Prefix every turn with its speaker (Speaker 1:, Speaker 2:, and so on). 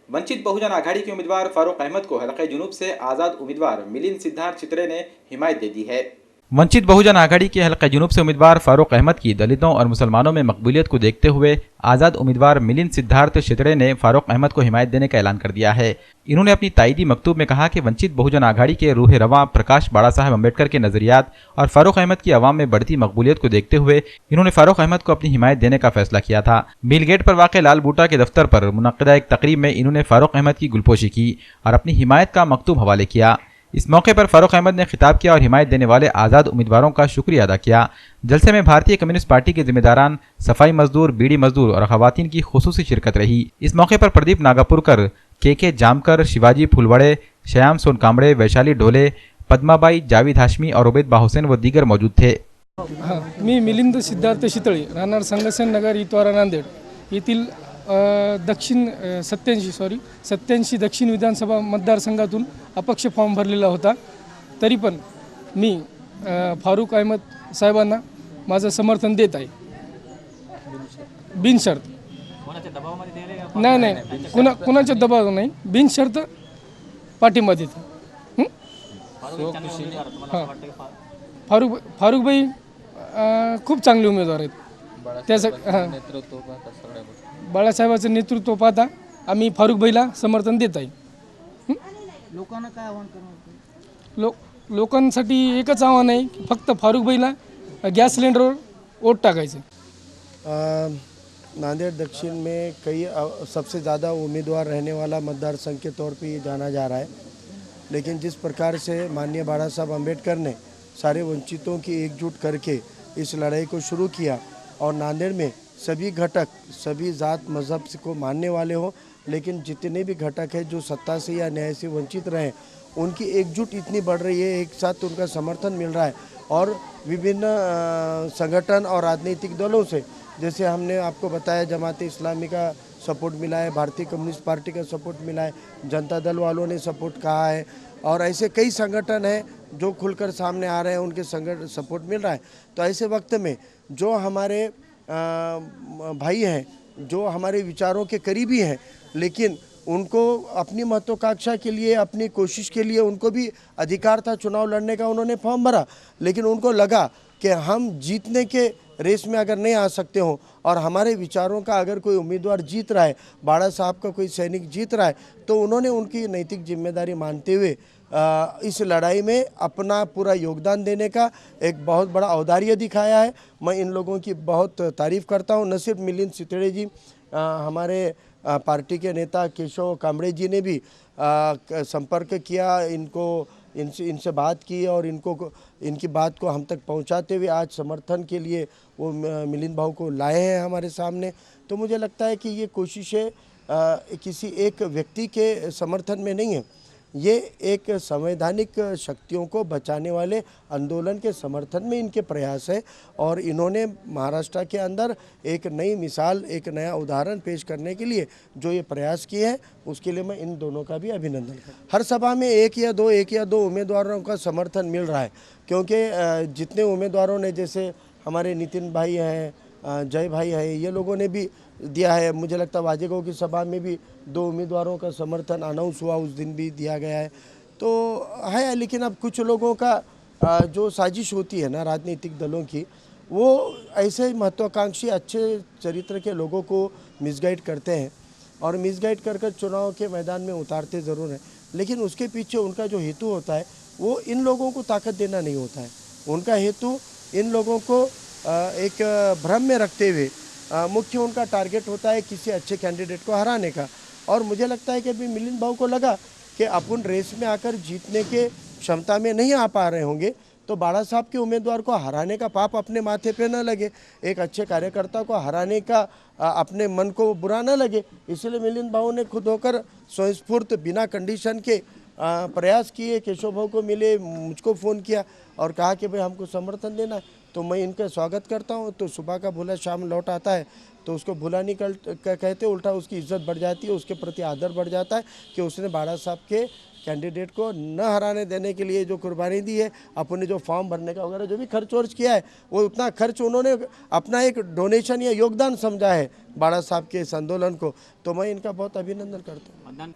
Speaker 1: वंचित बहुजन आघाड़ी के उम्मीदवार फारूक अहमद को हलक़े जुनूब से आज़ाद उम्मीदवार मिलिंद सिद्धार्थ चित्रे ने हिमायत दे दी है। वंचित बहुजन आघाड़ी के हलक़े जुनूब से उम्मीदवार फारूक अहमद की दलितों और मुसलमानों में मकबूलियत को देखते हुए आज़ाद उम्मीदवार मिलिंद सिद्धार्थ चित्रे ने फारूक अहमद को हिमायत देने का ऐलान कर दिया है। इन्होंने अपनी ताईदी मकतूब में कहा कि वंचित बहुजन आघाड़ी के रूह रवां प्रकाश बाड़ा साहब अम्बेडकर के नजरियात और फारूक अहमद की आवाम में बढ़ती मकबूलियत को देखते हुए इन्होंने फारूक अहमद को अपनी हिमायत देने का फैसला किया था। मिल गेट पर वाक़ लाल बूटा के दफ्तर पर मुनक़्क़िदा एक तकरीब में इन्होंने फारूक अहमद की गुलपोशी की और अपनी हिमायत का मकतूब हवाले किया। इस मौके पर फारूक अहमद ने खिताब किया और हिमायत देने वाले आज़ाद उम्मीदवारों का शुक्रिया अदा किया। जलसे में भारतीय कम्युनिस्ट पार्टी के जिम्मेदारान, सफाई मजदूर, बीड़ी मजदूर और खवातीन की खुसूसी शिरकत रही। इस मौके पर प्रदीप नागापुरकर, के जामकर, शिवाजी फुलवड़े, श्याम सोनकामड़े, वैशाली ढोले, पद्माबाई, जावेद हाशमी और उबैद बाहुसैन व दीगर मौजूद थे।
Speaker 2: मी मिलिंद सिद्धार्थ शितळे, राहणार संगसन नगर, इतवारा, नांदेड येथील दक्षिण 87 दक्षिण विधानसभा मतदारसंघातून अपक्ष फॉर्म भरलेला होता। तरी पण मी फारूक अहमद साहेबांना माझं समर्थन देत आहे बिनशर्त। नाही कुणाच्या दबाव नाही, बिनशर्त पाठिंबा देतो। हां, फारूक भाई खूप चांगले उमेदवार आहेत। त्यासाठी हां, बाळासाहेबांचं नेतृत्व पाहता आम्ही फारूक भाईला समर्थन देत आहे।
Speaker 3: लोकांना काय आव्हान करणार?
Speaker 2: लोकांसाठी एकच आव्हान आहे की फक्त फारूक भाईला गॅस सिलेंडरवर वोट टाकायचं।
Speaker 4: नांदेड़ दक्षिण में सबसे ज़्यादा उम्मीदवार रहने वाला मतदार संघ के तौर पे ये जाना जा रहा है। लेकिन जिस प्रकार से माननीय बाड़ा साहब अम्बेडकर ने सारे वंचितों की एकजुट करके इस लड़ाई को शुरू किया और नांदेड़ में सभी घटक, सभी जात मज़हब को मानने वाले हो, लेकिन जितने भी घटक हैं जो सत्ता से या न्याय से वंचित रहे, उनकी एकजुट इतनी बढ़ रही है, एक साथ उनका समर्थन मिल रहा है। और विभिन्न संगठन और राजनीतिक दलों से, जैसे हमने आपको बताया जमाते इस्लामी का सपोर्ट मिला है, भारतीय कम्युनिस्ट पार्टी का सपोर्ट मिला है, जनता दल वालों ने सपोर्ट कहा है और ऐसे कई संगठन हैं जो खुलकर सामने आ रहे हैं, उनके सपोर्ट मिल रहा है। तो ऐसे वक्त में जो हमारे भाई हैं, जो हमारे विचारों के करीबी हैं, लेकिन उनको अपनी महत्वाकांक्षा के लिए, अपनी कोशिश के लिए उनको भी अधिकार था चुनाव लड़ने का, उन्होंने फॉर्म भरा। लेकिन उनको लगा कि हम जीतने के रेस में अगर नहीं आ सकते हो और हमारे विचारों का अगर कोई उम्मीदवार जीत रहा है, बाड़ा साहब का कोई सैनिक जीत रहा है, तो उन्होंने उनकी नैतिक जिम्मेदारी मानते हुए इस लड़ाई में अपना पूरा योगदान देने का एक बहुत बड़ा औदार्य दिखाया है। मैं इन लोगों की बहुत तारीफ़ करता हूँ। न सिर्फ मिलिंद सितड़े जी, हमारे पार्टी के नेता केशव कामड़े जी ने भी संपर्क किया, इनसे बात की और इनकी बात को हम तक पहुंचाते हुए आज समर्थन के लिए वो मिलिंद भाऊ को लाए हैं हमारे सामने। तो मुझे लगता है कि ये कोशिशें किसी एक व्यक्ति के समर्थन में नहीं है, ये एक संवैधानिक शक्तियों को बचाने वाले आंदोलन के समर्थन में इनके प्रयास है। और इन्होंने महाराष्ट्र के अंदर एक नई मिसाल, एक नया उदाहरण पेश करने के लिए जो ये प्रयास किए हैं, उसके लिए मैं इन दोनों का भी अभिनंदन करता हूँ। हर सभा में एक या दो उम्मीदवारों का समर्थन मिल रहा है, क्योंकि जितने उम्मीदवारों ने, जैसे हमारे नितिन भाई हैं, जय भाई है, ये लोगों ने भी दिया है। मुझे लगता है वाजेगांव की सभा में भी 2 उम्मीदवारों का समर्थन अनाउंस हुआ, उस दिन भी दिया गया है। तो है, लेकिन अब कुछ लोगों का जो साजिश होती है ना राजनीतिक दलों की, वो ऐसे महत्वाकांक्षी अच्छे चरित्र के लोगों को मिसगाइड करते हैं और मिसगाइड कर चुनाव के मैदान में उतारते ज़रूर हैं, लेकिन उसके पीछे उनका जो हेतु होता है वो इन लोगों को ताकत देना नहीं होता है। उनका हेतु इन लोगों को एक भ्रम में रखते हुए मुख्य उनका टारगेट होता है किसी अच्छे कैंडिडेट को हराने का। और मुझे लगता है कि अभी मिलिंद भाऊ को लगा कि अपन रेस में आकर जीतने के क्षमता में नहीं आ पा रहे होंगे, तो बाड़ा साहब के उम्मीदवार को हराने का पाप अपने माथे पे न लगे, एक अच्छे कार्यकर्ता को हराने का अपने मन को बुरा न लगे, इसलिए मिलिंद भाऊ ने खुद होकर स्वयंस्फूर्त बिना कंडीशन के प्रयास किए। केशव भाऊ को मिले, मुझको फ़ोन किया और कहा कि भाई हमको समर्थन देना है, तो मैं इनका स्वागत करता हूं। तो सुबह का भोला शाम लौट आता है, तो उसको भुला नहीं कहते, उल्टा उसकी इज्जत बढ़ जाती है, उसके प्रति आदर बढ़ जाता है कि उसने बाड़ा साहब के कैंडिडेट को न हराने देने के लिए जो कुर्बानी दी है, अपने जो फॉर्म भरने का वगैरह जो भी खर्च वर्च किया है, वो उतना खर्च उन्होंने अपना एक डोनेशन या योगदान समझा है बाड़ा साहब के इस आंदोलन को, तो मैं इनका बहुत अभिनंदन करता हूँ।